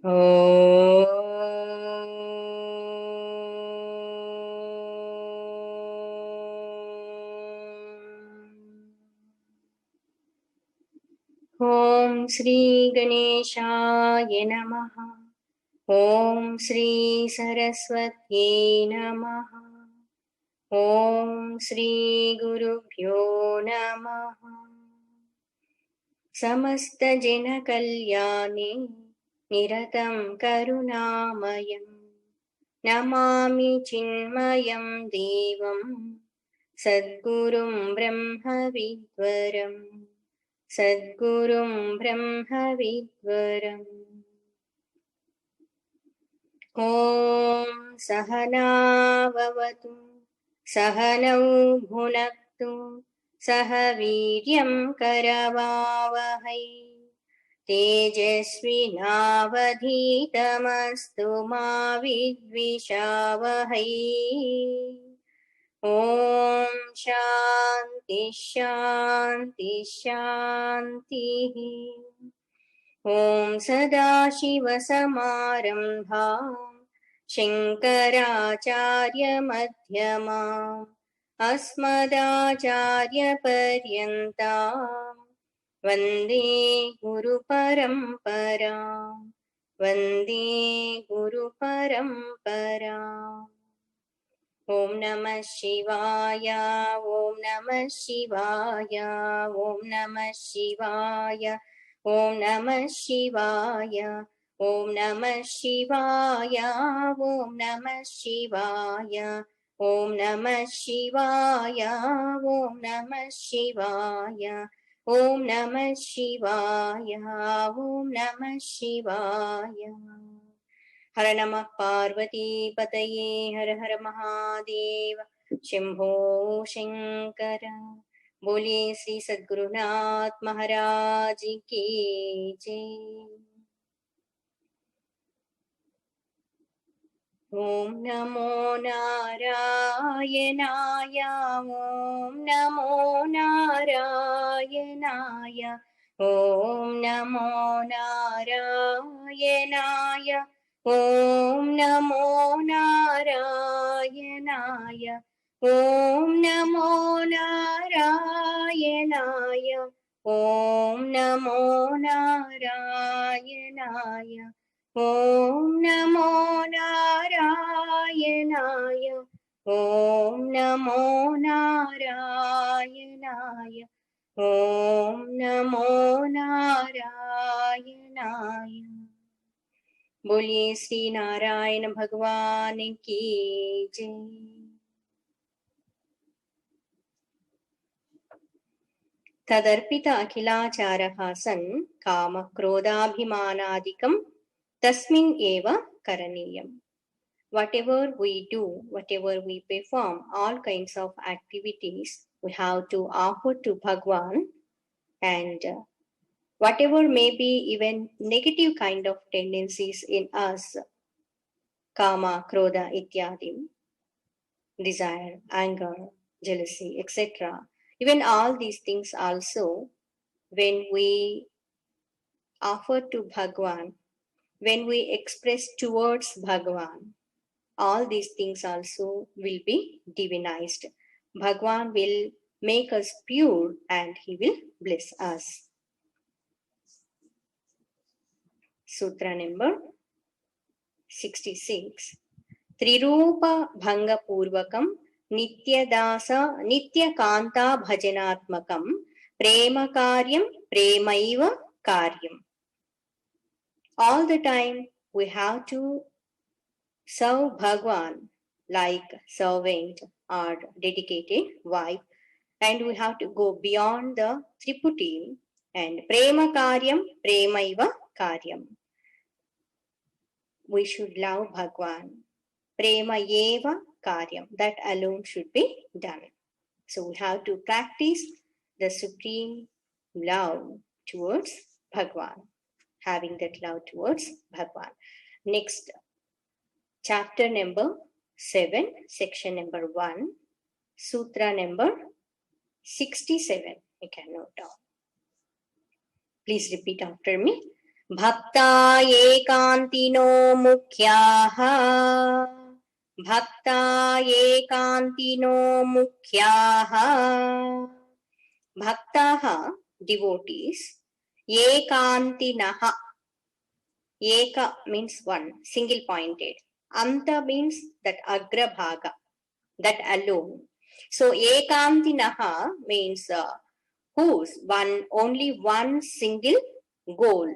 ॐ श्री गणेशाय नमः। ॐ श्री सरस्वत्यै नमः। ॐ श्री गुरुभ्यो नमः। समस्त जन कल्याणे निरतं करुणामयं नमामि चिन्मयं देवं सद्गुरुं ब्रह्मविद्वरं सद्गुरुं ब्रह्मविद्वरम्। ॐ सहना भवतु सहनौ भुनक्तु सह वीर्यं करवावहै तेजस्विनावधीतमस्तु मा विद्विषावहै। ॐ शान्ति शान्ति शान्तिः। ॐ सदाशिवसमारम्भां शङ्कराचार्यमध्यमाम् अस्मदाचार्यपर्यन्तां वन्दे गुरुपरम्परां वन्दे गुरुपरम्पराम्। ॐ नमः शिवाय ॐ नमः शिवाय ॐ नमः शिवाय ॐ नमः शिवाय ॐ नमः शिवाय ॐ नमः शिवाय ॐ नमः शिवाय ॐ नमः शिवाय ॐ नमः शिवाय ॐ नमः शिवाय। हर नमः पार्वती पतये हर हर महादेव शंभो शंकर। बोलिए श्री सद्गुरुनाथ महाराज की जय। ओम नमो नारायणाय ओम नमो नारायणाय ओम नमो नारायणाय ओम नमो नारायणाय ओम नमो नारायणाय ओम नमो नारायणाय ओम नमो नारायणाय ओम नमो नारायणाय ओम नमो नारायणाय। बोलिए श्री नारायण भगवान की जय। तदर्पित अखिलाचारः सन् कामक्रोधाभिमानादिकं तस्मिन् एव करणीयम्। Whatever we do, whatever we perform, all kinds of activities we have to offer to Bhagwan, and whatever may be even negative kind of tendencies in us, kama, krodha, ityadi, desire, anger, jealousy, etc. Even all these things also, when we offer to Bhagwan, when we express towards Bhagwan, all these things also will be divinized. Bhagwan will make us pure and he will bless us. Sutra number 66. Trirupa bhanga purvakam nityadasa nityakanta bhajanatmakam prema karyam premaiva karyam. All the time we have to serve Bhagwan like servant or dedicated wife, and we have to go beyond the Triputi, and prema karyam premaiva karyam. We should love Bhagwan. Prema eva karyam, that alone should be done. So we have to practice the supreme love towards Bhagwan, having that love towards Bhagwan. Next, chapter number 7, section number 1, sutra number 67. You can note down. Please repeat after me. Bhakta ekantino mukhyaha. Bhakta ekantino mukhyaha. Bhaktaha, devotees. Ekantinaha. Eka means one, single pointed. Anta means that agra bhaga, that alone. So ekantinaha means whose one, only one single goal,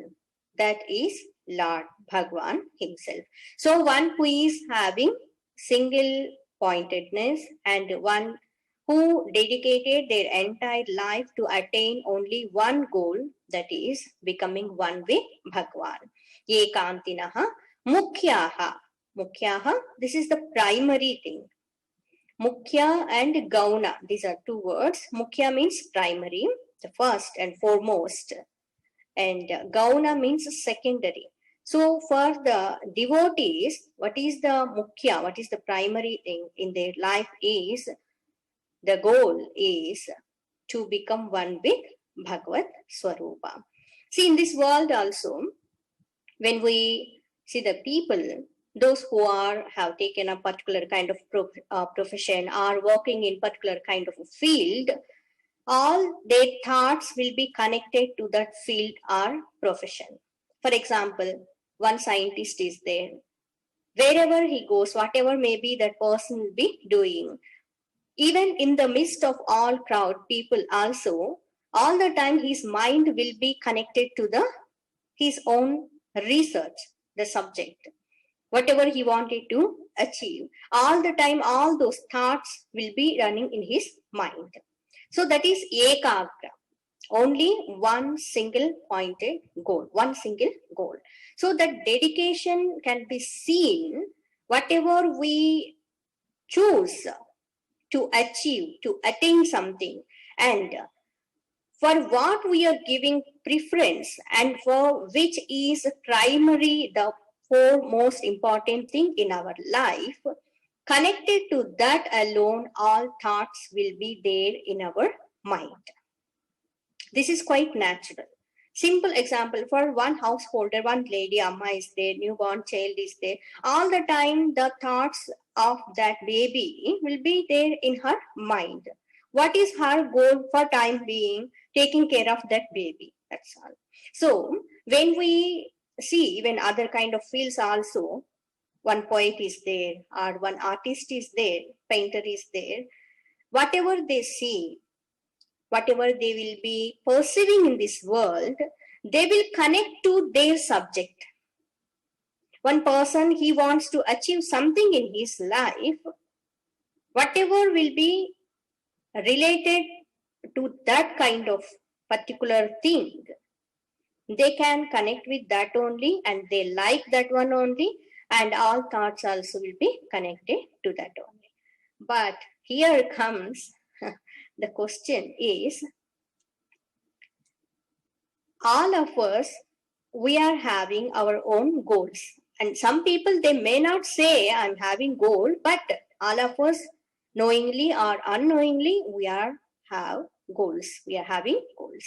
that is Lord Bhagwan himself. So one who is having single pointedness and one who dedicated their entire life to attain only one goal, that is becoming one with Bhagwan. Ekantinaha mukhyaha. Mukhyaha, this is the primary thing. Mukhya and Gauna, these are two words. Mukhya means primary, the first and foremost, and Gauna means secondary. So for the devotees, what is the Mukhya, what is the primary thing in their life is, the goal is to become one with Bhagavad Swarupa. See, in this world also, when we see the people, those who have taken a particular kind of profession, are working in particular kind of a field, all their thoughts will be connected to that field or profession. For example, one scientist is there. Wherever he goes, whatever may be that person will be doing, even in the midst of all crowd people also, all the time his mind will be connected to his own research, the subject, whatever he wanted to achieve. All the time, all those thoughts will be running in his mind. So that is ekagra, only one single pointed goal, one single goal. So that dedication can be seen, whatever we choose to achieve, to attain something, and for what we are giving preference, and for which is primary, the foremost important thing in our life, connected to that alone, all thoughts will be there in our mind. This is quite natural. Simple example, for one householder, one lady, Amma is there, newborn child is there. All the time, the thoughts of that baby will be there in her mind. What is her goal for time being? Taking care of that baby. That's all. So when we see even other kind of fields also, one poet is there, or one artist is there, painter is there. Whatever they see, whatever they will be perceiving in this world, they will connect to their subject. One person, he wants to achieve something in his life, whatever will be related to that kind of particular thing, they can connect with that only, and they like that one only, and all thoughts also will be connected to that only. But here comes the question is, all of us, we are having our own goals. And some people, they may not say I'm having goal, but all of us, knowingly or unknowingly, we have goals. We are having goals.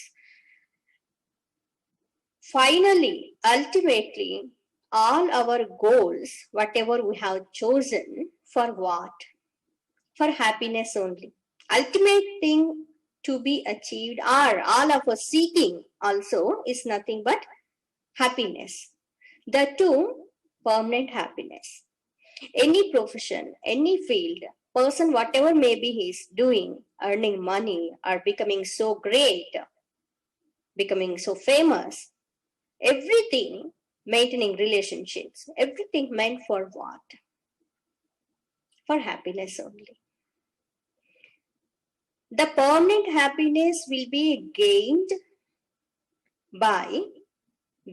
Finally, ultimately, all our goals, whatever we have chosen, for what? For happiness only. Ultimate thing to be achieved, or all of us seeking also, is nothing but happiness. The two, permanent happiness. Any profession, any field, person, whatever maybe he's doing, earning money or becoming so great, becoming so famous, everything, maintaining relationships, everything meant for what? For happiness only. The permanent happiness will be gained by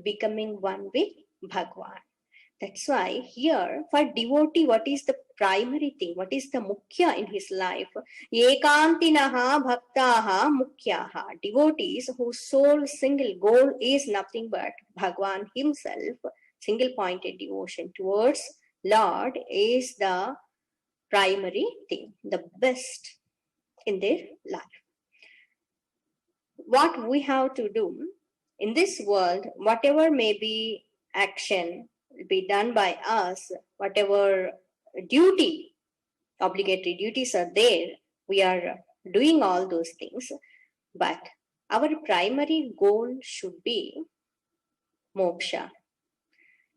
becoming one with Bhagwan. That's why here, for devotee, what is the primary thing? What is the mukhya in his life? Ekantinaha bhaktaha mukhyaha. Devotees whose sole single goal is nothing but Bhagwan himself, single pointed devotion towards Lord is the primary thing, the best in their life. What we have to do, in this world, whatever may be action will be done by us, whatever duty, obligatory duties are there, we are doing all those things. But our primary goal should be moksha.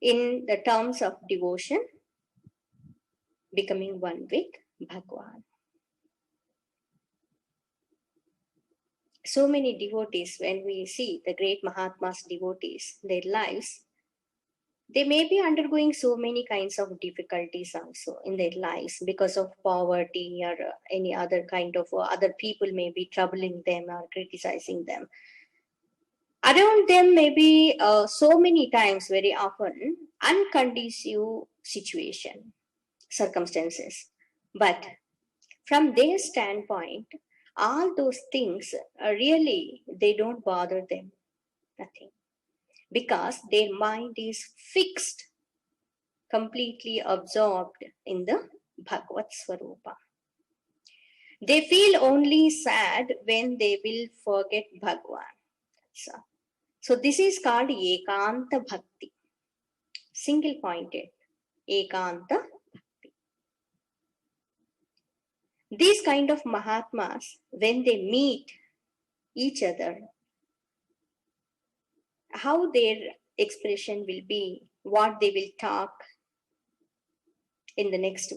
In the terms of devotion, becoming one with Bhagwan. So many devotees, when we see the great Mahatmas devotees, their lives, they may be undergoing so many kinds of difficulties also in their lives because of poverty or any other kind of other people may be troubling them or criticizing them. Around them may be so many times, very often, unconducive situation, circumstances. But from their standpoint, all those things really, they don't bother them, nothing. Because their mind is fixed, completely absorbed in the Bhagavad Swarupa. They feel only sad when they will forget Bhagwan. So this is called Ekanta Bhakti, single pointed, Ekanta Bhakti. These kind of Mahatmas, when they meet each other, how their expression will be, what they will talk. In the next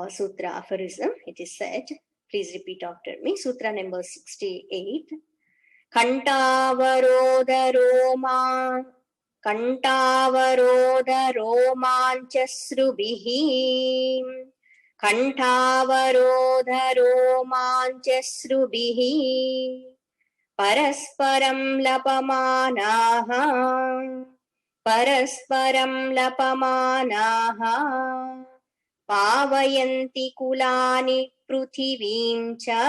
sutra aphorism, it is said, please repeat after me, sutra number 68. Kantavaroda romanchasrubihi. Kantavaroda romanchasrubihi. Parasparam lapamanaha. Parasparam lapamanaha. Pavayanti kulani pruthivíಂ cha.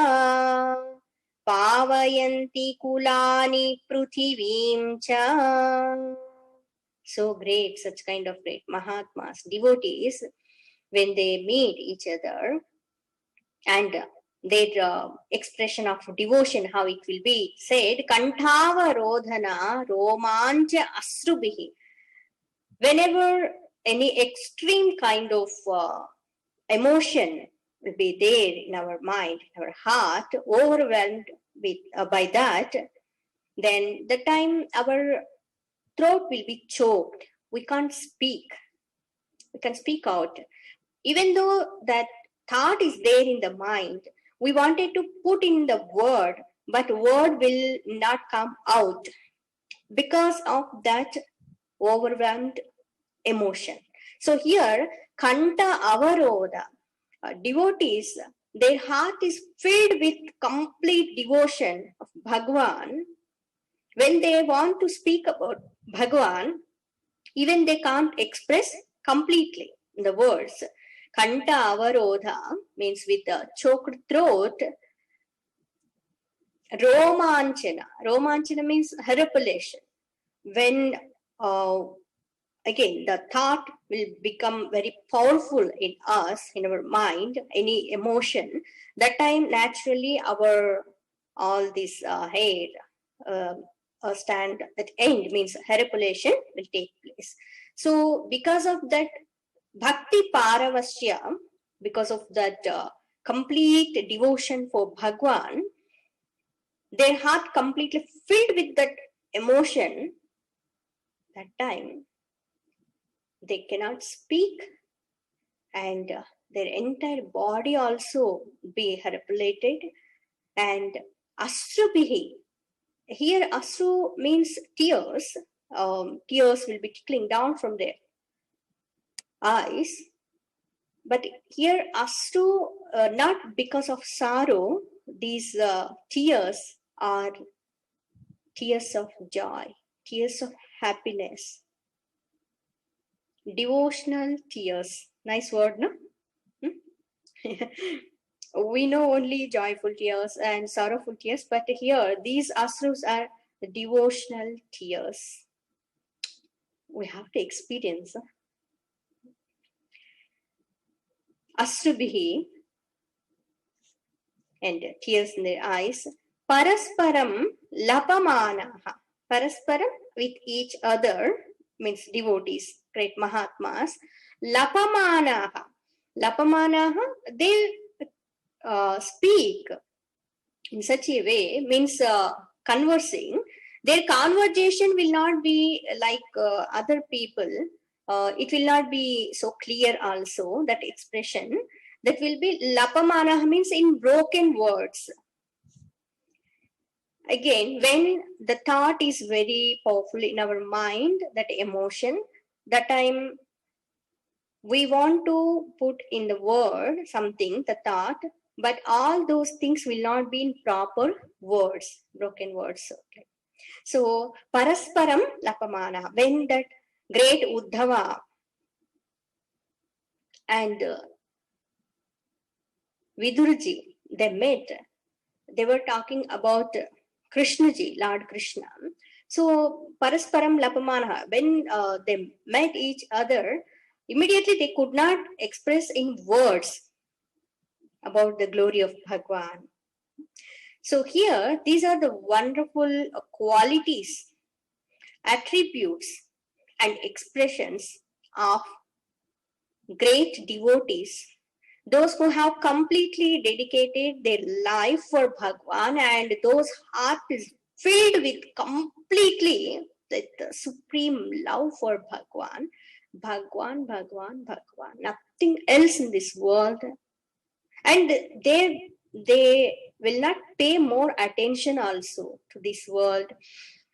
Pavayanti kulani pruthivíಂ cha. So great, such kind of great Mahatmas, devotees, when they meet each other and their expression of devotion, how it will be said, Kantava rodhana romancha asrubihi. Whenever any extreme kind of emotion will be there in our mind, in our heart, overwhelmed with, by that, then the time our throat will be choked. We can't speak. We can speak out. Even though that thought is there in the mind, we wanted to put in the word, but word will not come out because of that overwhelmed emotion. So here, Kanta Avaroda, devotees, their heart is filled with complete devotion of Bhagwan. When they want to speak about Bhagwan, even they can't express completely in the words. Kanta Avarodha means with a choked throat. Romanchana. Romanchana means herpulation. When again, the thought will become very powerful in us, in our mind, any emotion, that time naturally our, all this hair stand at end, means herpulation will take place. So because of that Bhakti Paravasya, because of that complete devotion for Bhagwan, their heart completely filled with that emotion, that time they cannot speak, and their entire body also be herpulated. And asrubihi, here asru means tears. Tears will be trickling down from their eyes, but here asru, not because of sorrow, these tears are tears of joy, tears of happiness. Devotional tears. Nice word, no? We know only joyful tears and sorrowful tears, but here these asrus are devotional tears. We have to experience. Asrubihi, and tears in their eyes. Parasparam lapamanaha. Parasparam with each other means devotees, great Mahatmas. Lapamanaha. Lapamanaha, they speak in such a way, means conversing. Their conversation will not be like other people. It will not be so clear also, that expression. That will be lapamana, means in broken words. Again, when the thought is very powerful in our mind, that emotion, that time we want to put in the word something, the thought, but all those things will not be in proper words, broken words. Okay. So, parasparam lapamana, when that great Uddhava and Vidurji, they met, they were talking about Krishnaji, Lord Krishna. So, parasparam lapamana, when they met each other, immediately they could not express in words about the glory of Bhagwan. So here, these are the wonderful qualities, attributes, and expressions of great devotees, those who have completely dedicated their life for Bhagwan, and those heart is filled with completely with the supreme love for Bhagwan. Bhagwan, Bhagwan, Bhagwan, nothing else in this world. And they will not pay more attention also to this world.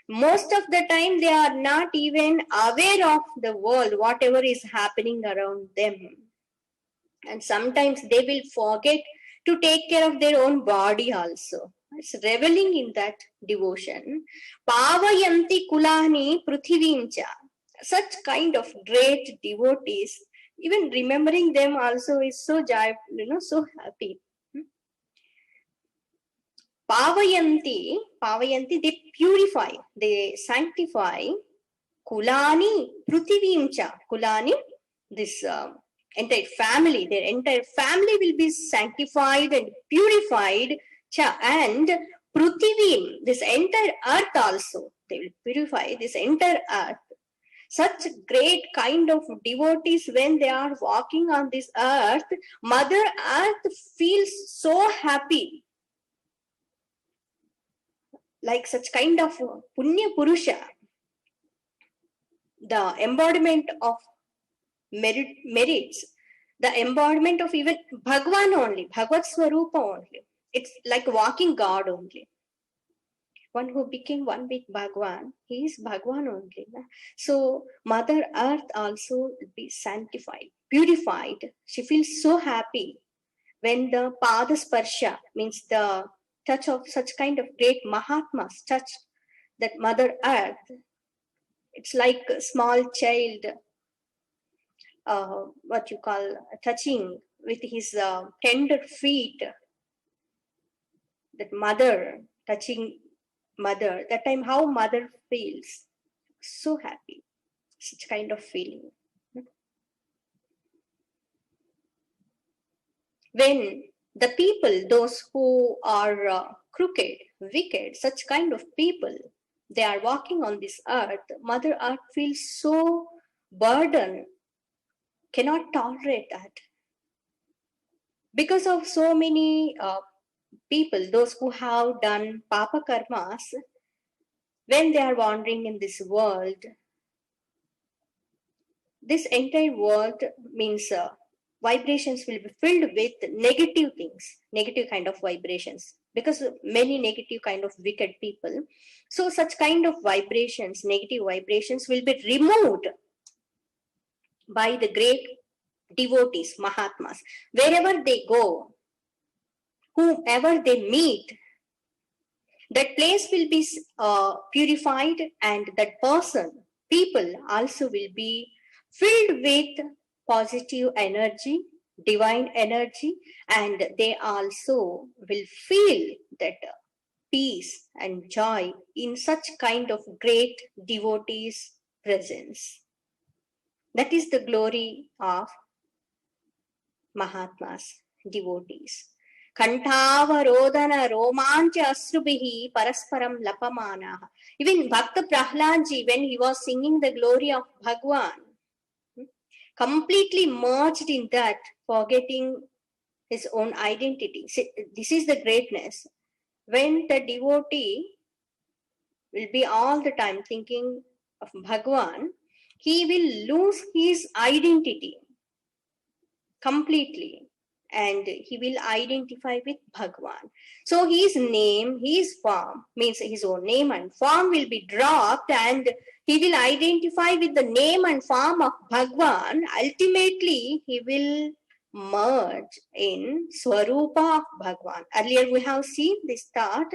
Most of the time, they are not even aware of the world, whatever is happening around them. And sometimes they will forget to take care of their own body also. It's reveling in that devotion. Pavayanti kulani prithivimcha. Such kind of great devotees, even remembering them also is so joy, so happy. Pavayanti, they purify, they sanctify. Kulani prithivimcha. Kulani, this entire family, their entire family will be sanctified and purified. And Prithivim, this entire earth also, they will purify this entire earth. Such great kind of devotees, when they are walking on this earth, Mother Earth feels so happy. Like such kind of Punya Purusha, the embodiment of merits, the embodiment of even Bhagwan only, Bhagavad Swarupa only. It's like walking God only. One who became one with Bhagwan, he is Bhagwan only. So Mother Earth also will be sanctified, purified. She feels so happy when the Pada Sparsha, means the touch of such kind of great Mahatmas touch that Mother Earth. It's like a small child, what you call touching with his tender feet, that mother touching mother, that time how mother feels, so happy, such kind of feeling. When the people, those who are crooked, wicked, such kind of people, they are walking on this earth, Mother Earth feels so burdened, cannot tolerate that. Because of so many people, those who have done papa karmas, when they are wandering in this world, this entire world means vibrations will be filled with negative things, negative kind of vibrations, because many negative kind of wicked people. So such kind of vibrations, negative vibrations will be removed by the great devotees, Mahatmas. Wherever they go, whomever they meet, that place will be purified, and that person, people also will be filled with positive energy, divine energy, and they also will feel that peace and joy in such kind of great devotees' presence. That is the glory of Mahatmas, devotees. Kantavarodhana romancha asrubihi parasparam lapamanaha. Even Bhakta Prahladji, when he was singing the glory of Bhagwan, completely merged in that, forgetting his own identity. See, this is the greatness. When the devotee will be all the time thinking of Bhagwan, he will lose his identity completely and he will identify with Bhagwan. So his name, his form, means his own name and form will be dropped and he will identify with the name and form of Bhagwan. Ultimately, he will merge in Swarupa of Bhagwan. Earlier we have seen this thought.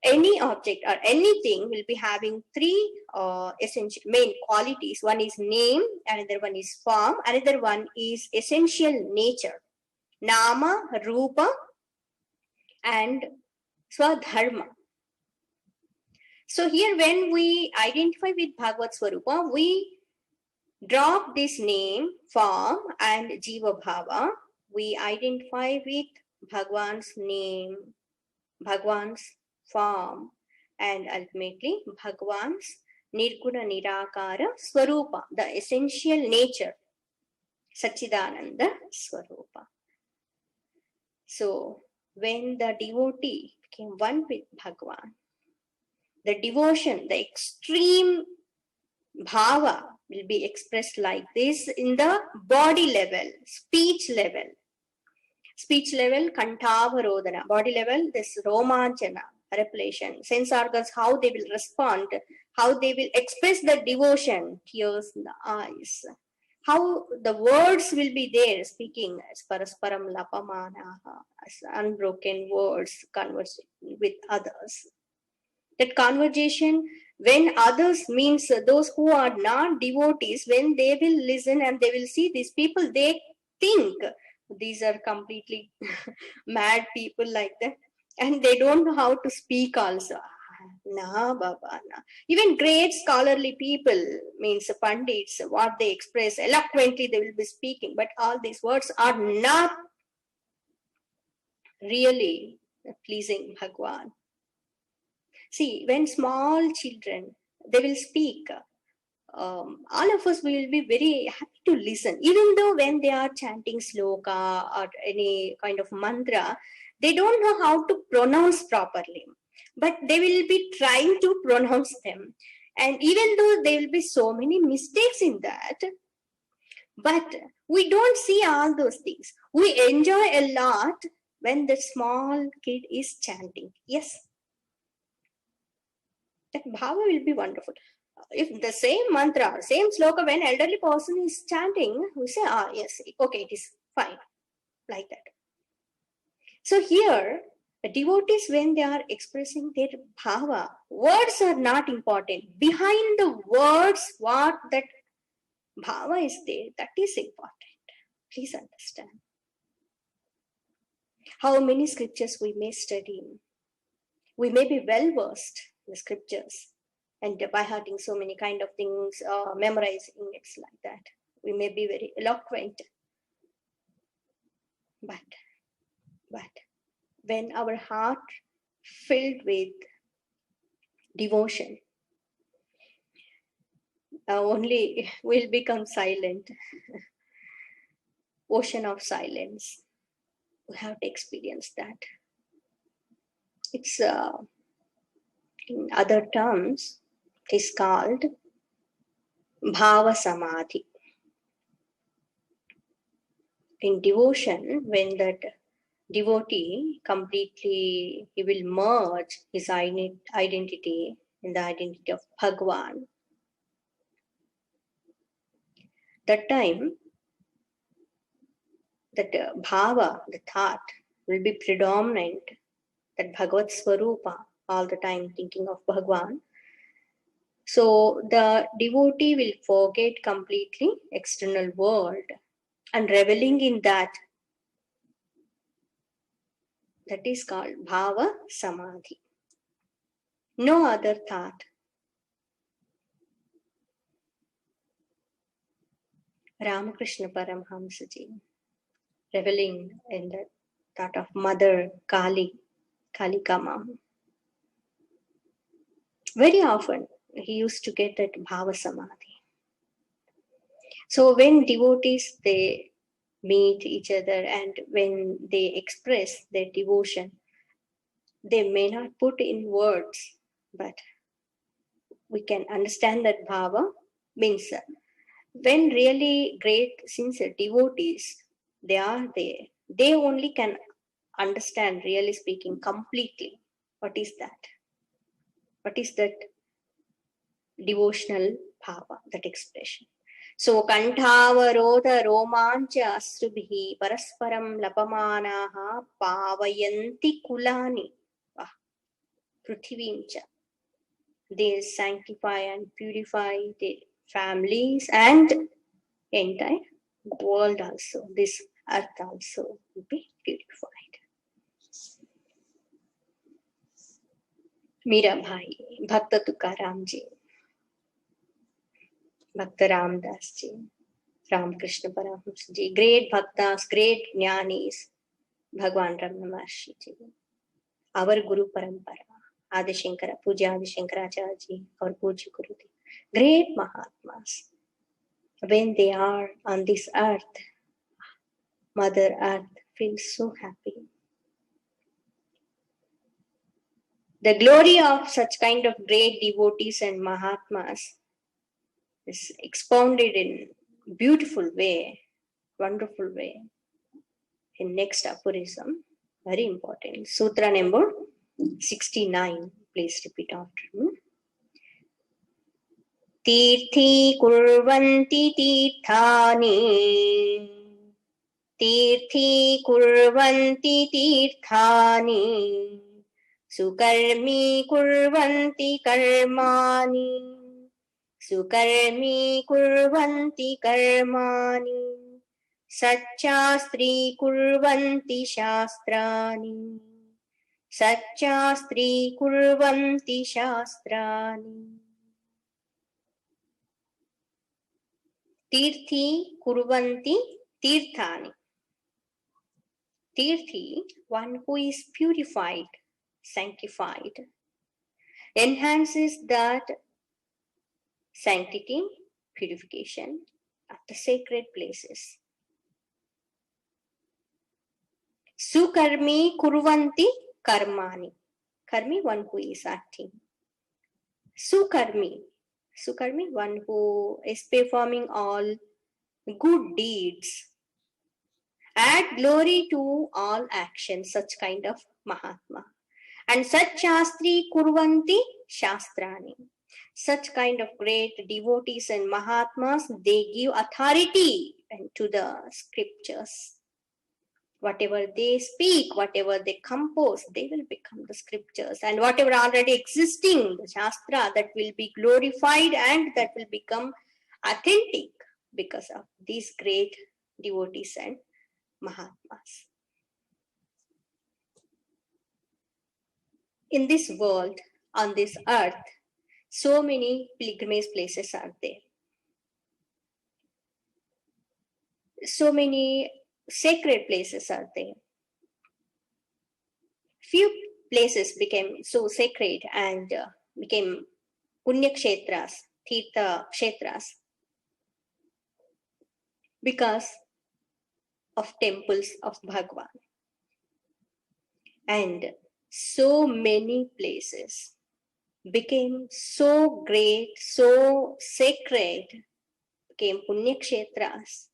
Any object or anything will be having three essential main qualities. One is name, another one is form, another one is essential nature. Nama, Rupa, and Swadharma. So here when we identify with Bhagavad Swarupa, we drop this name, form, and Jiva Bhava. We identify with Bhagwan's name, Bhagwan's form, and ultimately Bhagwan's Nirguna Nirakara Swarupa, the essential nature, Sachidananda Swarupa. So when the devotee became one with Bhagwan, the devotion, the extreme bhava will be expressed like this in the body level, speech level. Speech level, kantavarodhana. Body level, this romanchana, repletion. Sense organs, how they will respond, how they will express the devotion, tears in the eyes. How the words will be there, speaking as parasparam lapamanaha, as unbroken words, conversing with others. That conversation, when others means those who are not devotees, when they will listen and they will see these people, they think these are completely mad people like that, and they don't know how to speak also. Na Baba, na. Even great scholarly people, means pandits, what they express eloquently, they will be speaking, but all these words are not really pleasing Bhagwan. See, when small children, they will speak, all of us will be very happy to listen, even though when they are chanting sloka or any kind of mantra, they don't know how to pronounce properly, but they will be trying to pronounce them. And even though there will be so many mistakes in that, but we don't see all those things. We enjoy a lot when the small kid is chanting. Yes, that bhava will be wonderful. If the same mantra, same sloka, when elderly person is chanting, we say, yes, okay, it is fine, like that. So here, the devotees, when they are expressing their bhava, words are not important. Behind the words, what that bhava is there, that is important. Please understand. How many scriptures we may study. We may be well versed in the scriptures, and by hearting so many kind of things, memorizing it's like that. We may be very eloquent, but when our heart filled with devotion, only will become silent. Ocean of silence. We have to experience that. It's in other terms, it is called bhava samadhi. In devotion, when that devotee completely, he will merge his identity in the identity of Bhagwan. That time, that bhava, the thought, will be predominant, that Bhagavad Swarupa, all the time thinking of Bhagwan. So the devotee will forget completely external world and reveling in that. That is called bhava samadhi. No other thought. Ramakrishna Paramhamsa ji, reveling in that that of Mother Kali, Kalikama. Very often he used to get that Bhava Samadhi. So when devotees, they meet each other and when they express their devotion, they may not put in words, but we can understand that Bhava means when really great sincere devotees, they are there, they only can understand, really speaking, completely what is that. What is that devotional bhava, that expression? So, kantavarodha romancha asubhi parasparam lapamanaha pavayanti kulani prithivimcha. They sanctify and purify the families and entire world also. This earth also will be purified. Mirabai, Bhakta Tukaram ji, Bhakta Ramdas ji, Ramakrishna Paramahamsa ji, great Bhaktas, great Jnanis, Bhagwan Ramana Maharshi ji, our Guru Parampara, Adi Shankara, Puja Adi Shankaracharya ji, our Puja Gurudev, great Mahatmas. When they are on this earth, Mother Earth feels so happy. The glory of such kind of great devotees and Mahatmas is expounded in beautiful way, wonderful way in next aphorism, very important. Sutra number 69, please repeat after me. Tirthi kurvanti tirthani, Tirthi kurvanti tirthani, Sukarmi kurvanti karmani, Sukarmi kurvanti karmani, Satchastri kurvanti shastrani, Satchastri kurvanti shastrani. Tirthi kurvanti tirthani. Tirthi, one who is purified, sanctified, enhances that sanctity, purification of the sacred places. Sukarmi kurvanti karmani. Karmi, one who is acting. Sukarmi, one who is performing all good deeds. Add glory to all actions, such kind of Mahatma. And such Shastri kurvanti shastrani. Such kind of great devotees and Mahatmas, they give authority to the scriptures. Whatever they speak, whatever they compose, they will become the scriptures. And whatever already existing, the Shastra, that will be glorified and that will become authentic because of these great devotees and Mahatmas. In this world, on this earth, so many pilgrimage places are there. So many sacred places are there. Few places became so sacred and became Punya Kshetras, Tirtha Kshetras, because of temples of Bhagwan. And so many places became so great, so sacred, became Punya Kshetras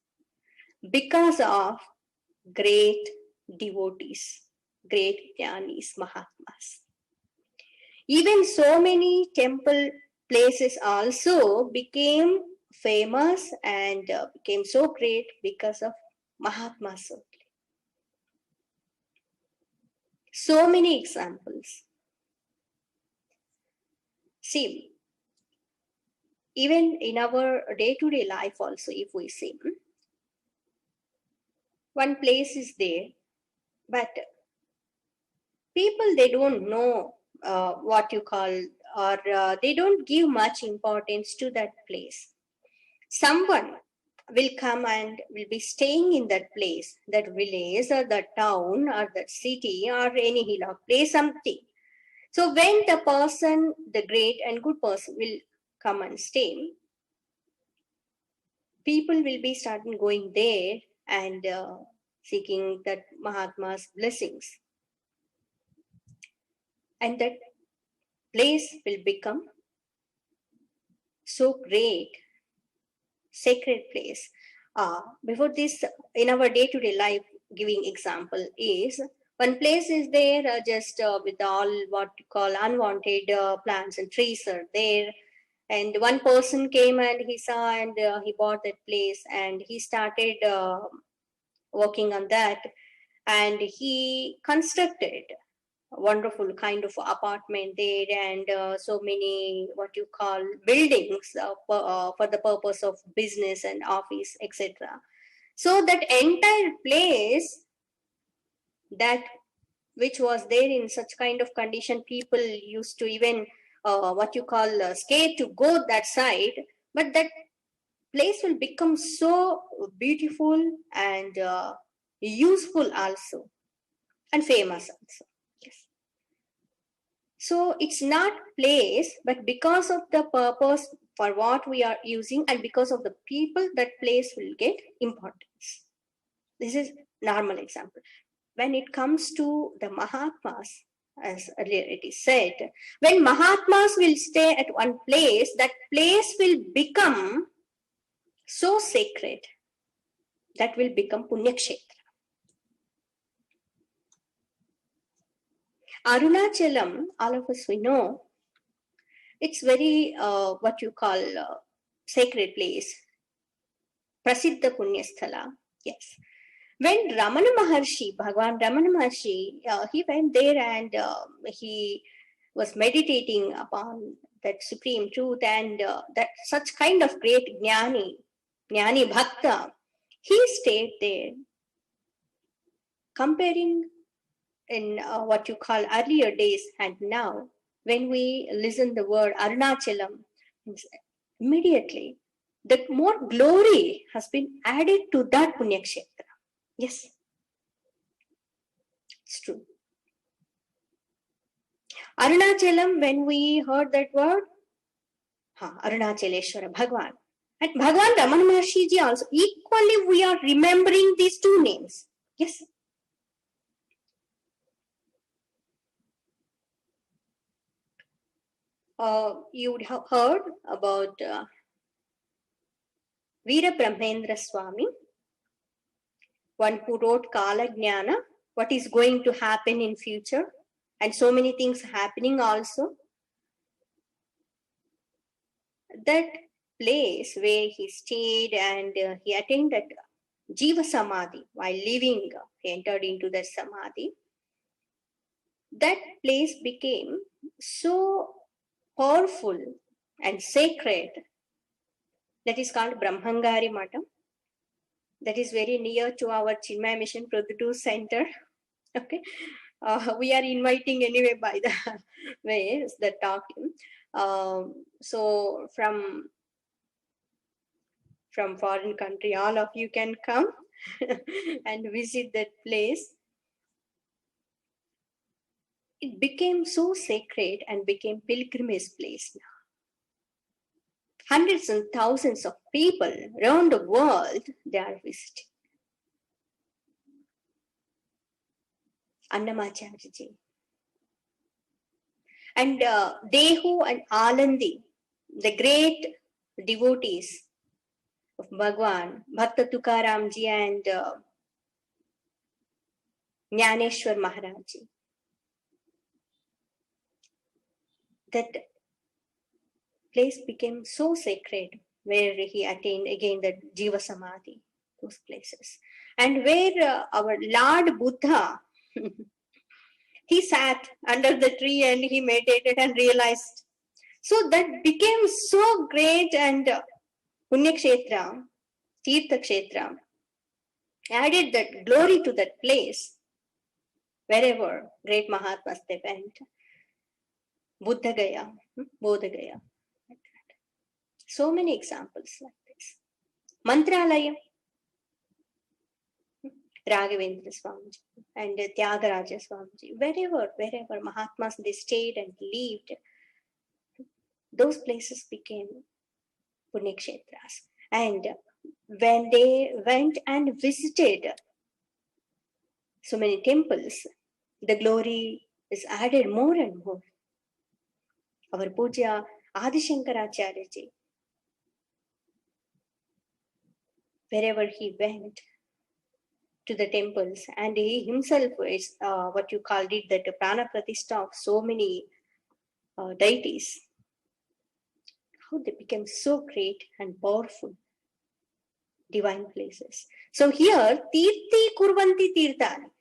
because of great devotees, great Jnanis, Mahatmas. Even so many temple places also became famous and became so great because of Mahatmas only. So many examples. See, even in our day-to-day life also, if we see, one place is there, but people, they don't know what you call, or they don't give much importance to that place. Someone will come and will be staying in that place, that village or the town or the city or any hillock place, something. So when the person, the great and good person will come and stay, people will be starting going there and seeking that Mahatma's blessings. And that place will become so great, sacred place. Before this, in our day-to-day life, giving example is, one place is there just with all what you call unwanted plants and trees are there. And one person came and he saw and he bought that place and he started working on that. And he constructed wonderful kind of apartment there and so many what you call buildings for the purpose of business and office, etc. So that entire place, that which was there in such kind of condition, people used to even what you call scared to go that side, but that place will become so beautiful and useful also, and famous also. Yes. So it's not place, but because of the purpose for what we are using and because of the people, that place will get importance. This is normal example. When it comes to the Mahatmas, as earlier it is said, when Mahatmas will stay at one place, that place will become so sacred, that will become Punya Kshetra. Arunachalam, all of us we know, it's very what you call sacred place, Prasiddha Punyasthala. Yes. When Ramana Maharshi, Bhagwan Ramana Maharshi, he went there and he was meditating upon that supreme truth and that such kind of great Jnani Bhakta, he stayed there. Comparing in what you call earlier days and now, when we listen the word Arunachalam, immediately the more glory has been added to that Punya Kshetra. Yes, it's true. Arunachalam, when we heard that word, Arunachaleshwara Bhagwan. And Bhagwan Ramana Maharshi ji also, equally we are remembering these two names. Yes. You would have heard about Veera Brahmendra Swami, one who wrote Kala Jnana, what is going to happen in future, and so many things happening also. That place where he stayed and he attended Jiva Samadhi while living, he entered into that Samadhi. That place became so powerful and sacred, that is called Brahmangari Matam. That is very near to our Chinmaya Mission Produce Center. Okay, we are inviting anyway by the way the talking. So from foreign country, all of you can come and visit that place. It became so sacred and became pilgrimage place now. Hundreds and thousands of people around the world, they are visiting. Annamacharya ji. And Dehu and Alandi, the great devotees of Bhagwan, Bhakta Tukaram ji and Jnaneshwar Maharaj ji. That place became so sacred, where he attained again the Jiva Samadhi, those places. And where our Lord Buddha, he sat under the tree and he meditated and realized. So that became so great, and Punya Kshetra, Tirtha Kshetra, added that glory to that place, wherever great Mahatmas they went. Buddha Gaya, Bodha Gaya. So many examples like this. Mantralaya, Raghavendra Swamiji and Tyagaraja Swamiji, wherever Mahatmas they stayed and lived, those places became Punyakshetras. And when they went and visited so many temples, the glory is added more and more. Our Puja Adi Shankaracharya ji, wherever he went to the temples, and he himself is what you called it, that prana pratishtha of so many deities, how they became so great and powerful, divine places. So here, tirthi kurvanti tirthani.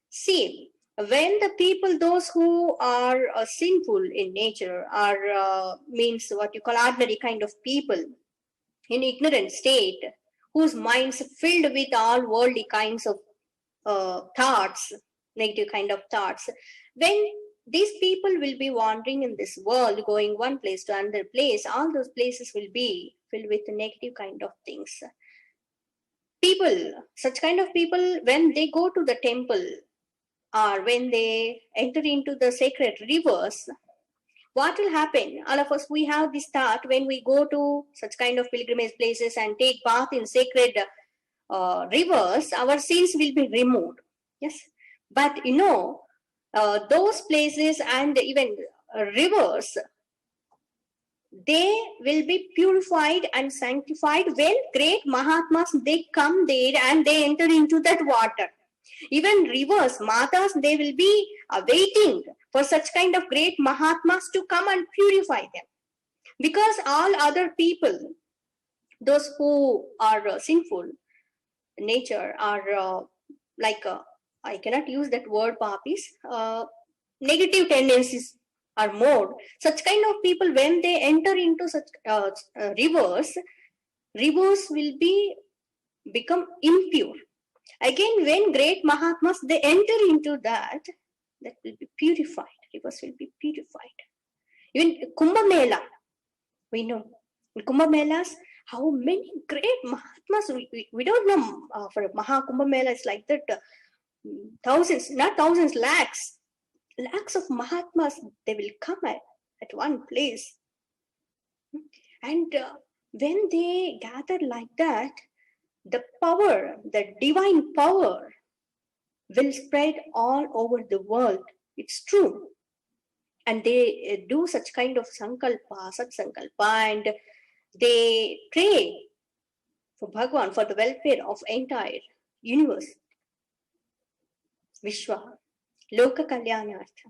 See, when the people, those who are sinful in nature, are means what you call ordinary kind of people, in ignorant state, whose minds filled with all worldly kinds of thoughts, negative kind of thoughts, when these people will be wandering in this world, going one place to another place, all those places will be filled with negative kind of things. People, such kind of people, when they go to the temple or when they enter into the sacred rivers, what will happen? All of us, we have this thought when we go to such kind of pilgrimage places and take bath in sacred rivers, our sins will be removed. Yes, but those places and even rivers, they will be purified and sanctified when great Mahatmas, they come there and they enter into that water. Even rivers, matas, they will be waiting for such kind of great Mahatmas to come and purify them. Because all other people, those who are sinful nature, are I cannot use that word, papis, negative tendencies are more. Such kind of people, when they enter into such rivers will become impure. Again, when great Mahatmas, they enter into that will be purified. Rivers will be purified. Even Kumbh Mela, we know. In Kumbh Melas, how many great Mahatmas, we don't know for Maha Kumbh Mela, it's like that, thousands, not thousands, lakhs of Mahatmas, they will come at one place. And when they gather like that, the power, the divine power will spread all over the world. It's true. And they do such kind of sankalpa, sat sankalpa, and they pray for Bhagwan, for the welfare of entire universe, Vishwa, Loka Kalyanartha.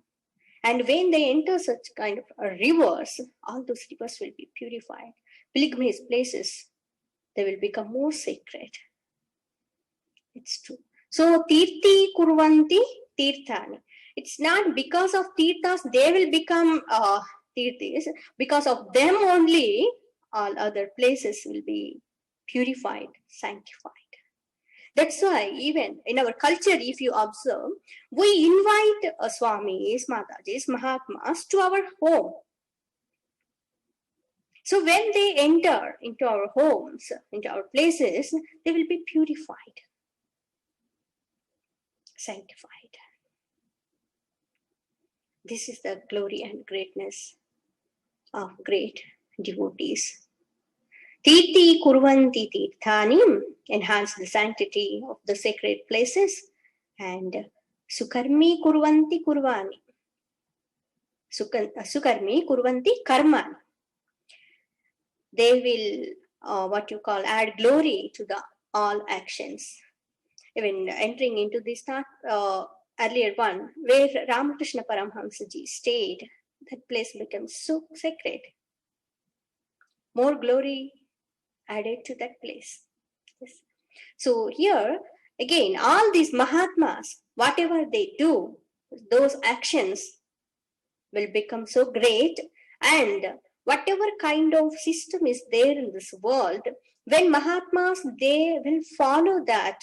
And when they enter such kind of rivers, all those rivers will be purified. Pilgrimage places, they will become more sacred. It's true. So, tirthi kurvanti tirthani. It's not because of tirthas they will become tirthis. Because of them only, all other places will be purified, sanctified. That's why even in our culture, if you observe, we invite Swamis, Matajis, Mahatmas to our home. So when they enter into our homes, into our places, they will be purified, sanctified. This is the glory and greatness of great devotees. Tirthi kurvanti tirthani, enhance the sanctity of the sacred places, and sukarmi kurvanti kurvani. Sukarmi kurvanti karmani. They will, add glory to the all actions. Even entering into this earlier one, where Ramakrishna Paramhamsa ji stayed, that place becomes so sacred. More glory added to that place. Yes. So here, again, all these Mahatmas, whatever they do, those actions will become so great, and whatever kind of system is there in this world, when Mahatmas, they will follow that.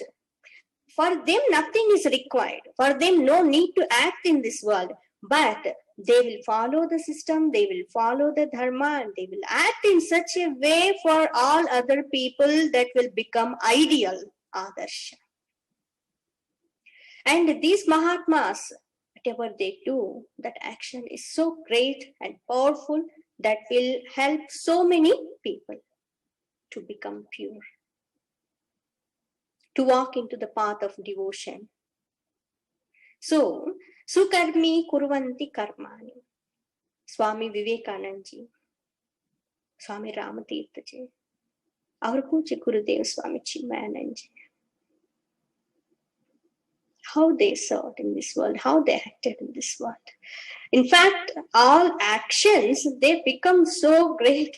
For them, nothing is required. For them, no need to act in this world. But They will follow the system, they will follow the dharma, and they will act in such a way for all other people that will become ideal Adarsha. And these Mahatmas, whatever they do, that action is so great and powerful that will help so many people to become pure, to walk into the path of devotion. So, Sukarmi Kurvanti Karmani. Swami Vivekananda ji, Swami Ramatirtha ji, our Pujya Gurudev Swami Chinmayananda ji. How they served in this world, how they acted in this world. In fact, all actions, they become so great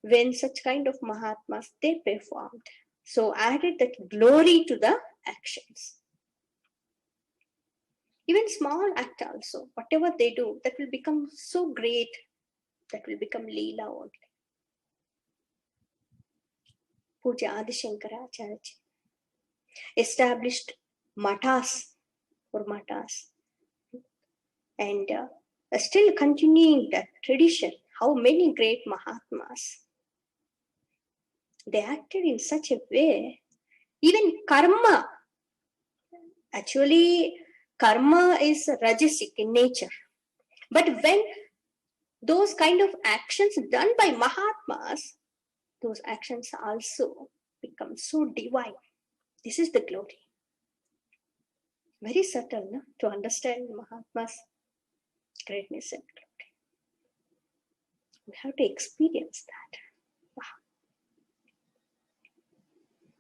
when such kind of Mahatmas, they performed. So added that glory to the actions. Even small act also, whatever they do, that will become so great, that will become Leela only. Puja Adi Shankaracharya established matas or matas, and still continuing that tradition. How many great Mahatmas, they acted in such a way. Even karma, actually karma is rajasic in nature, but when those kind of actions done by Mahatmas, those actions also become so divine. This is the glory. Very subtle, no? To understand Mahatma's greatness and glory. We have to experience that. Wow.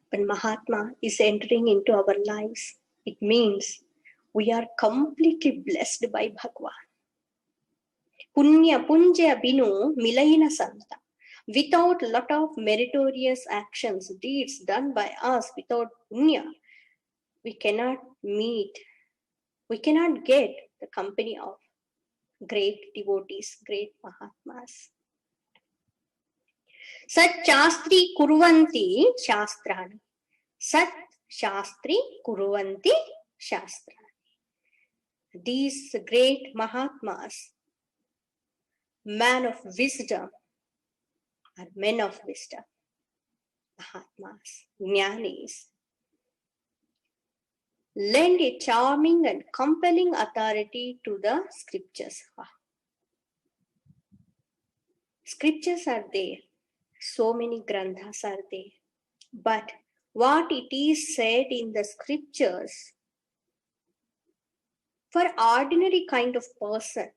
When Mahatma is entering into our lives, it means we are completely blessed by Bhagwan. Punya punja binu milayina santa. Without lot of meritorious actions, deeds done by us, without punya, we cannot meet, we cannot get the company of great devotees, great Mahatmas. Sat Shastri Kurvanti Shastrani. Sat Shastri Kurvanti Shastrani. These great Mahatmas, man of wisdom, are men of wisdom. Mahatmas, Jnanis, lend a charming and compelling authority to the scriptures. Scriptures are there, so many granthas are there, but what it is said in the scriptures, for ordinary kind of person,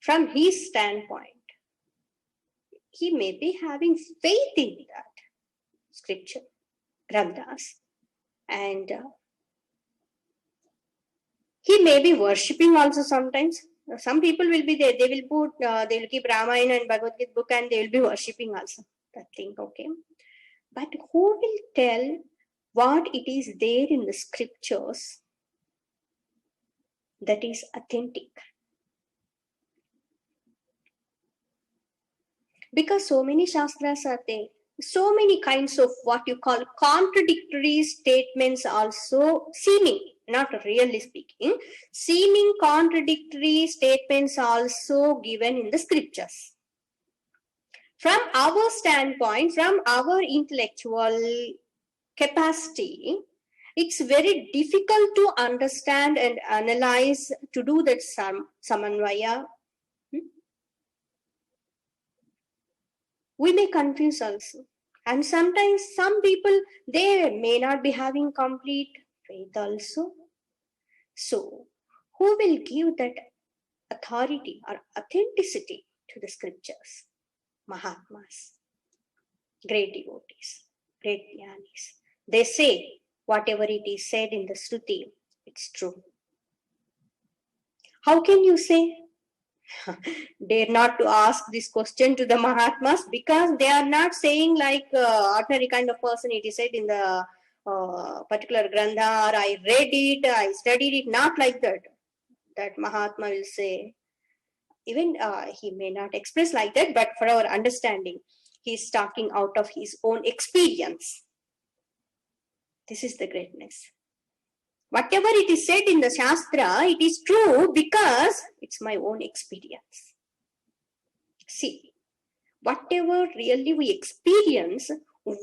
from his standpoint, he may be having faith in that scripture, granthas, and he may be worshipping also sometimes. Some people will be there, they will put, they will keep Ramayana and Bhagavad Gita book and they will be worshipping also that thing, okay? But who will tell what it is there in the scriptures that is authentic? Because so many shastras are there, so many kinds of what you call contradictory statements also, seeming, not really speaking, seeming contradictory statements also given in the scriptures. From our standpoint, from our intellectual capacity, it's very difficult to understand and analyze, to do that samanvaya. We may confuse also. And sometimes some people, they may not be having complete faith also. So, who will give that authority or authenticity to the scriptures? Mahatmas, great devotees, great jnanis. They say whatever it is said in the Shruti, it's true. How can you say? Dare not to ask this question to the Mahatmas, because they are not saying like ordinary kind of person. It is said in the particular grantha, or I read it, I studied it, not like that. That Mahatma will say, even he may not express like that, but for our understanding, he is talking out of his own experience. This is the greatness. Whatever it is said in the Shastra, it is true because it's my own experience. See, whatever really we experience,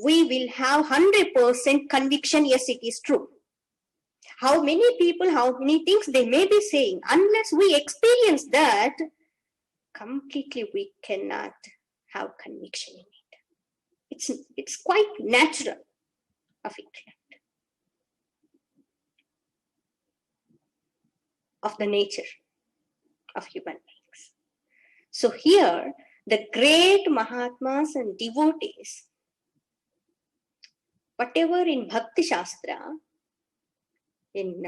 we will have 100% conviction, yes, it is true. How many people, how many things they may be saying, unless we experience that, completely we cannot have conviction in it. It's quite natural of intellect, of the nature of human beings. So here, the great Mahatmas and devotees, whatever in Bhakti Shastra, in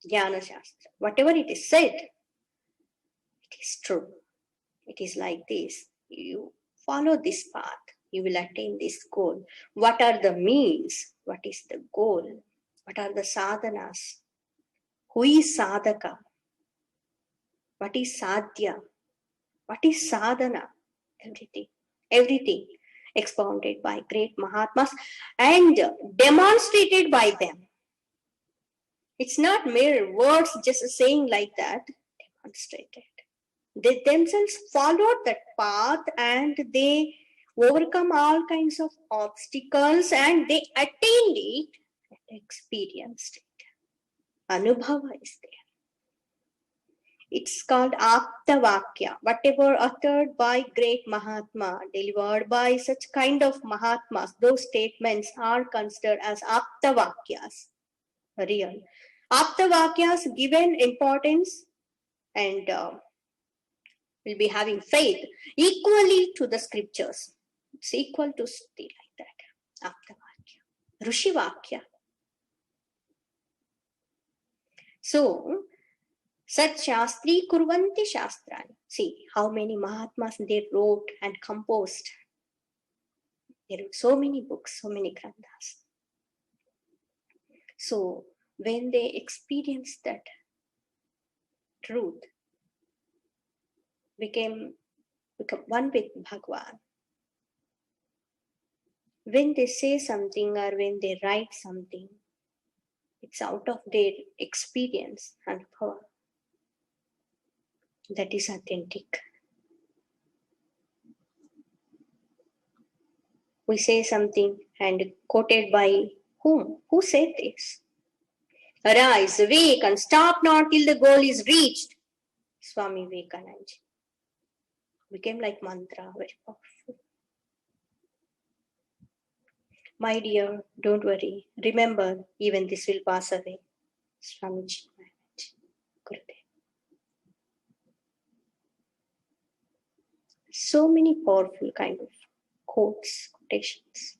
Jnana Shastra, whatever it is said, it is true. It is like this. You follow this path, you will attain this goal. What are the means? What is the goal? What are the sadhanas? Who is sadhaka? What is sadhya? What is sadhana? Everything expounded by great Mahatmas and demonstrated by them. It's not mere words just saying like that, demonstrated. They themselves followed that path and they overcome all kinds of obstacles and they attained it and experienced it. Anubhava is there. It's called Aptavakya. Whatever uttered by great Mahatma, delivered by such kind of Mahatmas, those statements are considered as Aptavakyas. Real. Aptavakyas given importance and will be having faith equally to the scriptures. It's equal to Stuti like that. Aptavakya. Rushivakya. So, Sat Shastri Kurvanti Shastrani. See how many Mahatmas they wrote and composed. They wrote so many books, so many granthas. So, when they experienced that truth, become one with Bhagwan. When they say something or when they write something, it's out of their experience and power. That is authentic. We say something and quoted by whom? Who said this? Arise, awake, and stop not till the goal is reached. Swami Vivekananda became like mantra, very powerful. My dear, don't worry. Remember, even this will pass away. Swamiji Maharaj, Gurudev. So many powerful kind of quotes, quotations.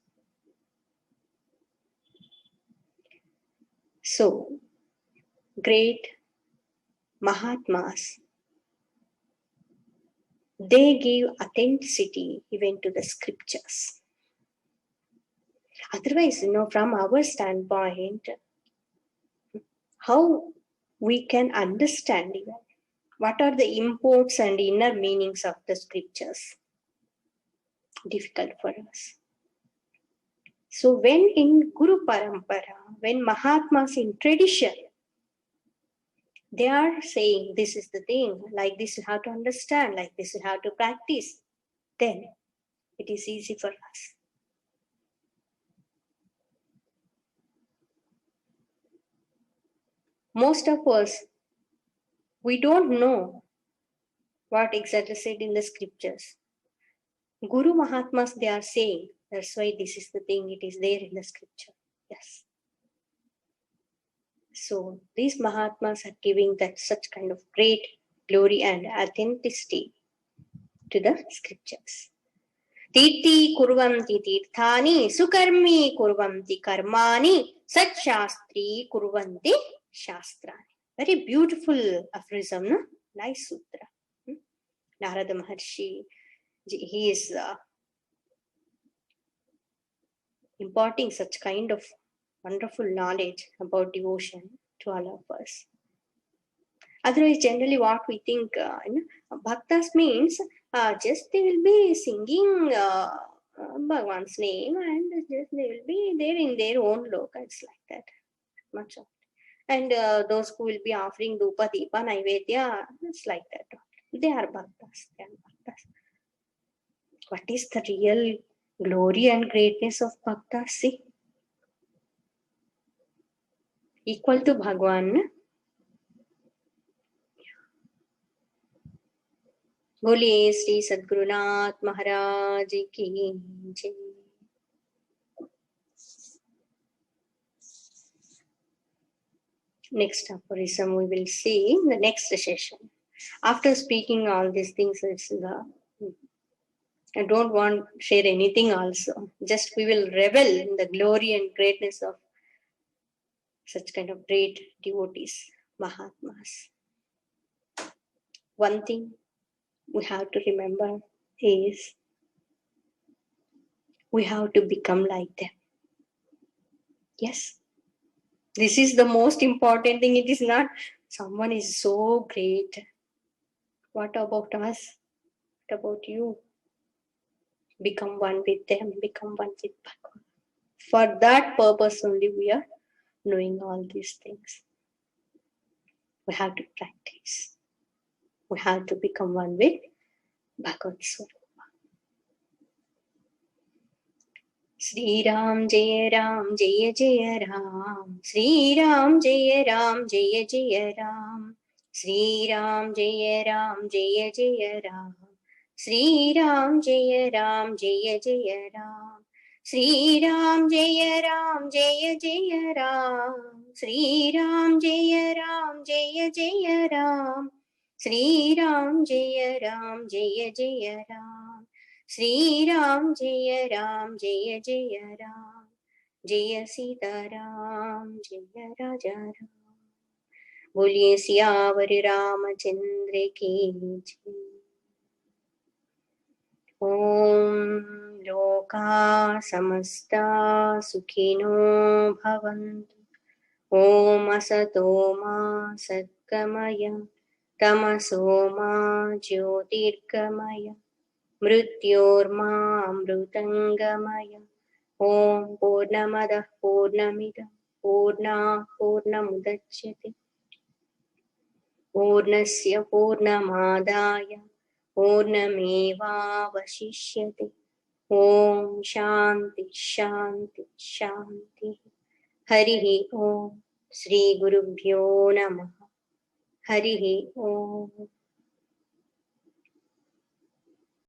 So, great Mahatmas, they give authenticity even to the scriptures. Otherwise, from our standpoint, how we can understand even what are the imports and inner meanings of the scriptures? Difficult for us. So when in Guru Parampara, when Mahatmas in tradition, they are saying this is the thing, like this you have to understand, like this you have to practice, then it is easy for us. Most of us, we don't know what exactly said in the scriptures. Guru Mahatmas, they are saying, that's why this is the thing, it is there in the scripture. Yes. So these Mahatmas are giving that such kind of great glory and authenticity to the scriptures. Titi kurvanti tirthani, sukarmi kurvanti karmani, sat shastri kurvanti shastrani. Very beautiful aphorism, no? Nice sutra. Narada Maharshi, he is imparting such kind of wonderful knowledge about devotion to all of us. Otherwise, generally what we think, bhaktas means just they will be singing Bhagwan's name and just they will be there in their own loka. It's like that. Much of it. And those who will be offering Dhupa, Deepa, Naivedya, it's like that. They are bhaktas. They are bhaktas. What is the real glory and greatness of bhaktas? See, equal to Bhagwan. बोलिए श्री सद्गुरुनाथ महाराज की जय. Next aphorism we will see in the next session. After speaking all these things, I don't want to share anything also. Just we will revel in the glory and greatness of such kind of great devotees, Mahatmas. One thing we have to remember is we have to become like them. Yes. This is the most important thing. It is not someone is so great. What about us? What about you? Become one with them. Become one with Bhagavan. For that purpose only we are knowing all these things. We have to practice. We have to become one with Bhagavad Swarupa. Sri Ram Jaya Ram Jaya Jaya Ram. Sri Ram Jaya Ram Jaya Jaya Ram. Sri Ram Jaya Ram Jaya Jaya Ram. Sri Ram Jaya Ram Jaya Jaya Ram. Sri Ram Jaya Ram Jaya Jaya Ram. Sri Ram Jaya Ram Jaya Jaya Ram. Sri Ram Jaya Ram Jaya Jaya Ram. Sri Ram Jaya Ram Jaya Jaya Ram. Jaya Sita Ram Jaya Raja Ram. बोलिए सियावर रामचंद्र की जय. ओम लोका समस्ता सुखिनो भवन्तु. ओम असतो मा सद्गमय तमसो मा ज्योतिर्गमय मृत्योर्मामृतङ्गमय. ओम पूर्णमदः पूर्णमिदं पूर्णात् पूर्णमुदच्यते पूर्णस्य पूर्णमादाय पूर्णमेवावशिष्यते. ओम शांति शांति शांति. हरिः ओम. श्री गुरुभ्यो नमः. हरिः ओम.